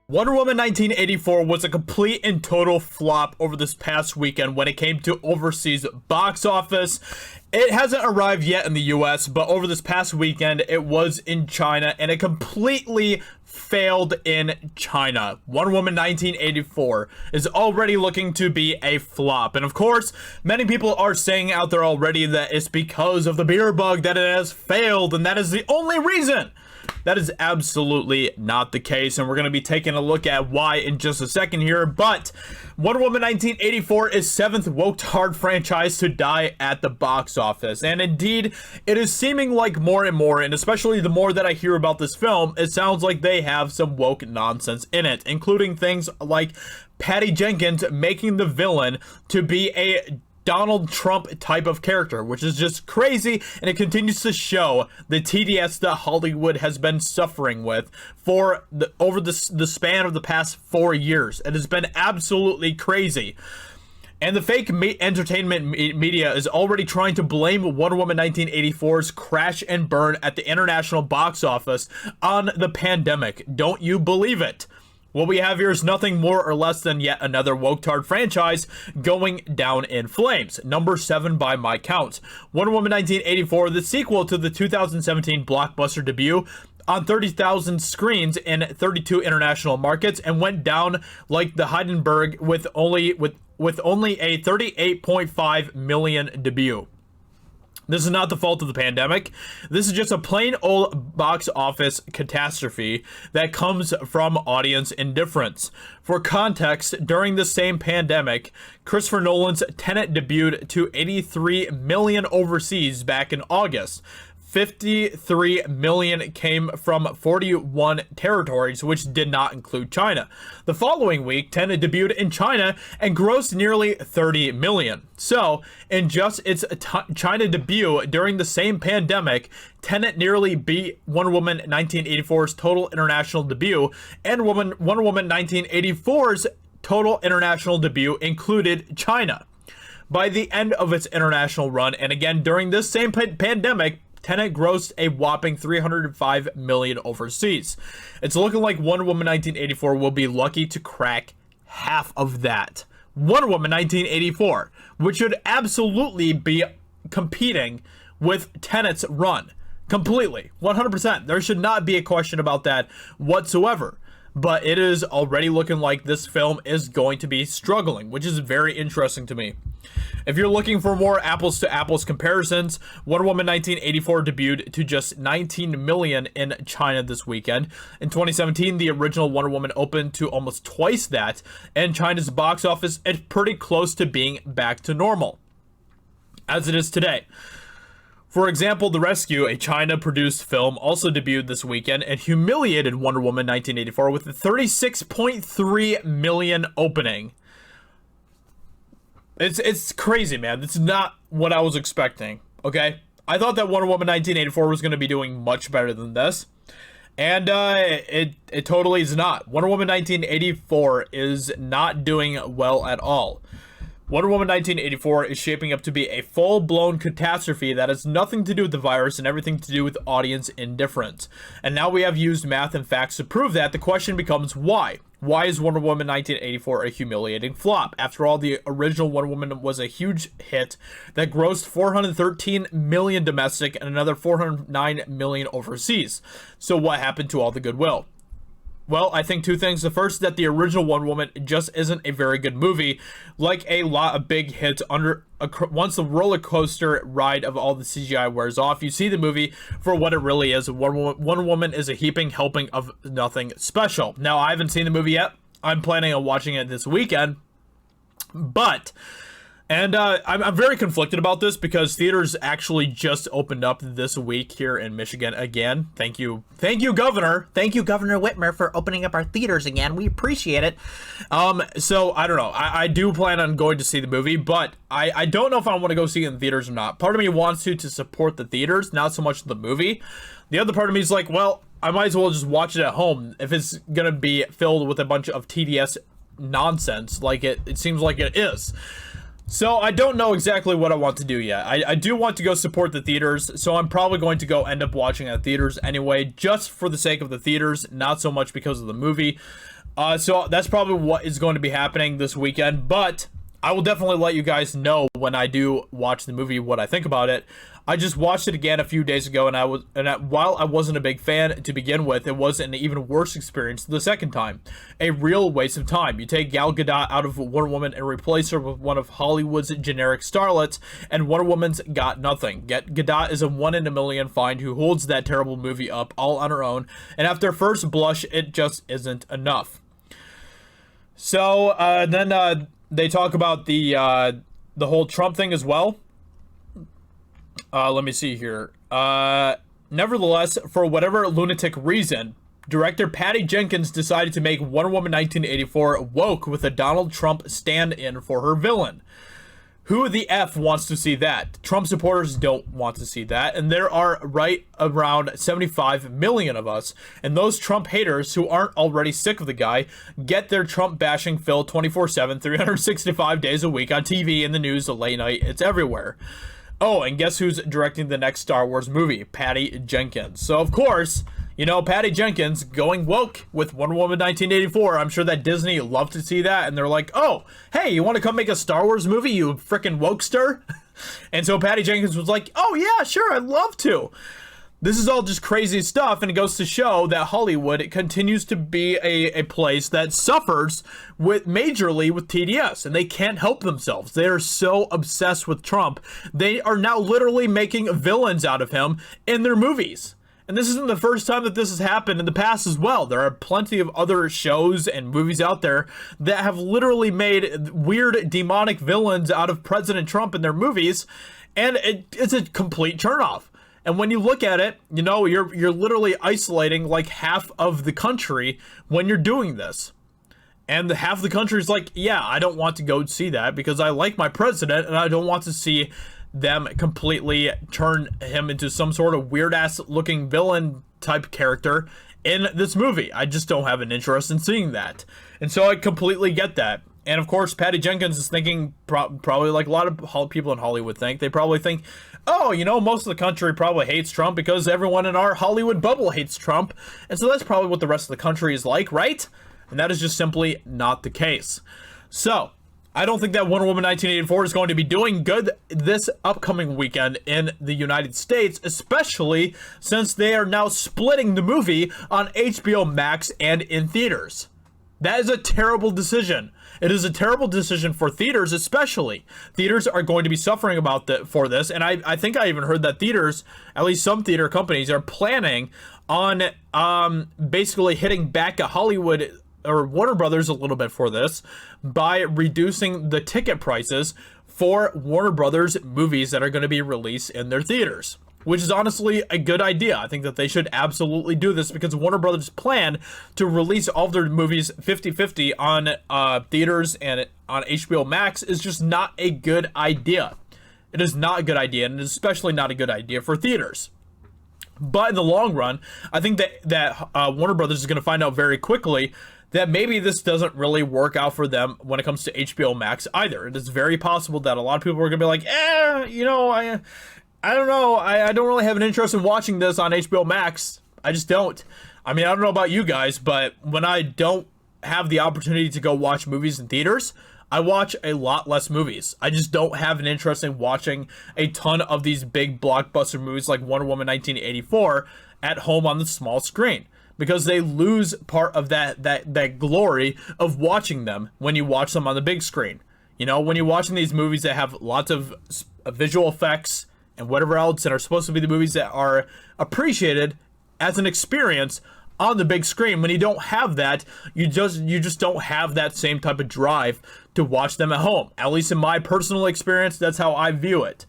Wonder Woman 1984 was a complete and total flop over this past weekend when it came to overseas box office. It hasn't arrived yet in the US, but over this past weekend, it was in China, and it completely failed in China. Wonder Woman 1984 is already looking to be a flop. And of course, many people are saying out there already that it's because of the beer bug that it has failed, and that is the only reason. That is absolutely not the case, and we're going to be taking a look at why in just a second here. But Wonder Woman 1984 is 7th woke hard franchise to die at the box office, and indeed, it is seeming like more and more, and especially the more that I hear about this film, it sounds like they have some woke nonsense in it, including things like Patty Jenkins making the villain to be a Donald Trump type of character, which is just crazy, and it continues to show the TDS that Hollywood has been suffering with for over the span of the past 4 years. It has been absolutely crazy. And the fake entertainment media is already trying to blame Wonder Woman 1984's crash and burn at the international box office on the pandemic. Don't you believe it? What we have here is nothing more or less than yet another woke-tard franchise going down in flames. Number 7 by my count. Wonder Woman 1984, the sequel to the 2017 blockbuster debut, on 30,000 screens in 32 international markets, and went down like the Hindenburg with only a 38.5 million debut. This is not the fault of the pandemic. This is just a plain old box office catastrophe that comes from audience indifference. For context, during the same pandemic, Christopher Nolan's Tenet debuted to 83 million overseas back in August. 53 million came from 41 territories, which did not include China. The following week, Tenet debuted in China and grossed nearly 30 million. So, in just its China debut during the same pandemic, Tenet nearly beat Wonder Woman 1984's total international debut, and Wonder Woman 1984's total international debut included China. By the end of its international run, and again during this same pandemic, Tenet grossed a whopping 305 million overseas. It's looking like Wonder Woman 1984 will be lucky to crack half of that. Wonder Woman 1984, which should absolutely be competing with Tenet's run. Completely. 100%. There should not be a question about that whatsoever. But it is already looking like this film is going to be struggling, which is very interesting to me. If you're looking for more apples to apples comparisons, Wonder Woman 1984 debuted to just 19 million in China this weekend. In 2017, the original Wonder Woman opened to almost twice that, and China's box office is pretty close to being back to normal, as it is today. For example, The Rescue, a China-produced film, also debuted this weekend and humiliated Wonder Woman 1984 with a 36.3 million opening. It's crazy, man. This is not what I was expecting, okay? I thought that Wonder Woman 1984 was going to be doing much better than this, and it totally is not. Wonder Woman 1984 is not doing well at all. Wonder Woman 1984 is shaping up to be a full-blown catastrophe that has nothing to do with the virus and everything to do with audience indifference. And now we have used math and facts to prove that. The question becomes why? Why is Wonder Woman 1984 a humiliating flop? After all, the original Wonder Woman was a huge hit that grossed 413 million domestic and another 409 million overseas. So what happened to all the goodwill? Well, I think two things. The first is that the original Wonder Woman just isn't a very good movie. Like a lot of big hits, once the roller coaster ride of all the CGI wears off, you see the movie for what it really is. Wonder Woman is a heaping helping of nothing special. Now, I haven't seen the movie yet. I'm planning on watching it this weekend. But I'm very conflicted about this because theaters actually just opened up this week here in Michigan again. Thank you, Governor. Thank you, Governor Whitmer, for opening up our theaters again. We appreciate it. So I don't know. I do plan on going to see the movie, but I don't know if I want to go see it in theaters or not. Part of me wants to support the theaters, not so much the movie. The other part of me is like, well, I might as well just watch it at home if it's gonna be filled with a bunch of TDS nonsense, like it seems like it is. So I don't know exactly what I want to do yet. I do want to go support the theaters, so I'm probably going to go end up watching at theaters anyway, just for the sake of the theaters, not so much because of the movie. So that's probably what is going to be happening this weekend, but I will definitely let you guys know when I do watch the movie what I think about it. I just watched it again a few days ago, while I wasn't a big fan to begin with, it was an even worse experience the second time. A real waste of time. You take Gal Gadot out of Wonder Woman and replace her with one of Hollywood's generic starlets, and Wonder Woman's got nothing. Yet Gadot is a 1 in a million find who holds that terrible movie up all on her own, and after first blush, it just isn't enough. So then they talk about the whole Trump thing as well. Let me see here. Nevertheless, for whatever lunatic reason, director Patty Jenkins decided to make Wonder Woman 1984 woke with a Donald Trump stand-in for her villain. Who the F wants to see that? Trump supporters don't want to see that, and there are right around 75 million of us, and those Trump haters who aren't already sick of the guy get their Trump bashing fill 24/7, 365 days a week on TV, in the news, late night, it's everywhere. Oh, and guess who's directing the next Star Wars movie? Patty Jenkins. So, of course, you know, Patty Jenkins going woke with Wonder Woman 1984. I'm sure that Disney loved to see that, and they're like, oh, hey, you want to come make a Star Wars movie, you frickin' wokester? And so Patty Jenkins was like, oh, yeah, sure, I'd love to. This is all just crazy stuff, and it goes to show that Hollywood continues to be a place that suffers majorly with TDS, and they can't help themselves. They are so obsessed with Trump. They are now literally making villains out of him in their movies. And this isn't the first time that this has happened in the past as well. There are plenty of other shows and movies out there that have literally made weird demonic villains out of President Trump in their movies, and it's a complete turnoff. And when you look at it, you know, you're literally isolating like half of the country when you're doing this. And the half of the country is like, yeah, I don't want to go see that because I like my president and I don't want to see them completely turn him into some sort of weird ass looking villain type character in this movie. I just don't have an interest in seeing that. And so I completely get that. And of course, Patty Jenkins is thinking probably like a lot of people in Hollywood think. They probably think, oh, you know, most of the country probably hates Trump because everyone in our Hollywood bubble hates Trump. And so that's probably what the rest of the country is like, right? And that is just simply not the case. So I don't think that Wonder Woman 1984 is going to be doing good this upcoming weekend in the United States, especially since they are now splitting the movie on HBO Max and in theaters. That is a terrible decision. It is a terrible decision for theaters, especially. Theaters are going to be suffering for this, and I think I even heard that theaters, at least some theater companies, are planning on basically hitting back at Hollywood or Warner Brothers a little bit for this by reducing the ticket prices for Warner Brothers movies that are going to be released in their theaters, which is honestly a good idea. I think that they should absolutely do this because Warner Brothers' plan to release all of their movies 50-50 on theaters and on HBO Max is just not a good idea. It is not a good idea, and especially not a good idea for theaters. But in the long run, I think that Warner Brothers is going to find out very quickly that maybe this doesn't really work out for them when it comes to HBO Max either. It is very possible that a lot of people are going to be like, you know, I don't know. I don't really have an interest in watching this on HBO Max. I just don't. I mean, I don't know about you guys, but when I don't have the opportunity to go watch movies in theaters, I watch a lot less movies. I just don't have an interest in watching a ton of these big blockbuster movies like Wonder Woman 1984 at home on the small screen, because they lose part of that glory of watching them when you watch them on the big screen. You know, when you're watching these movies that have lots of visual effects and whatever else, and are supposed to be the movies that are appreciated as an experience on the big screen, when you don't have that, you just don't have that same type of drive to watch them at home. At least in my personal experience, that's how I view it.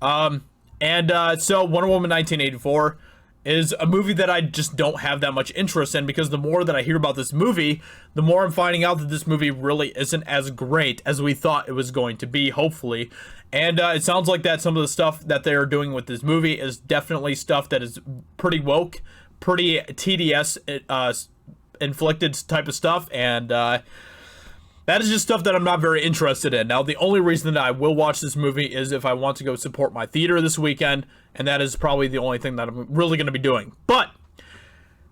So Wonder Woman 1984 is a movie that I just don't have that much interest in, because the more that I hear about this movie, the more I'm finding out that this movie really isn't as great as we thought it was going to be, hopefully. And it sounds like that some of the stuff that they're doing with this movie is definitely stuff that is pretty woke, pretty TDS inflicted type of stuff, and that is just stuff that I'm not very interested in. Now, the only reason that I will watch this movie is if I want to go support my theater this weekend, and that is probably the only thing that I'm really going to be doing. But,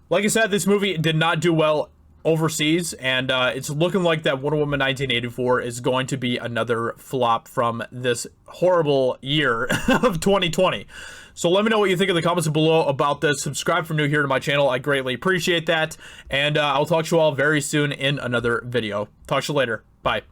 like I said, this movie did not do well overseas, and it's looking like that Wonder Woman 1984 is going to be another flop from this horrible year of 2020. So let me know what you think in the comments below about this. Subscribe if you're new here to my channel. I greatly appreciate that, and I'll talk to you all very soon in another video. Talk to you later. Bye.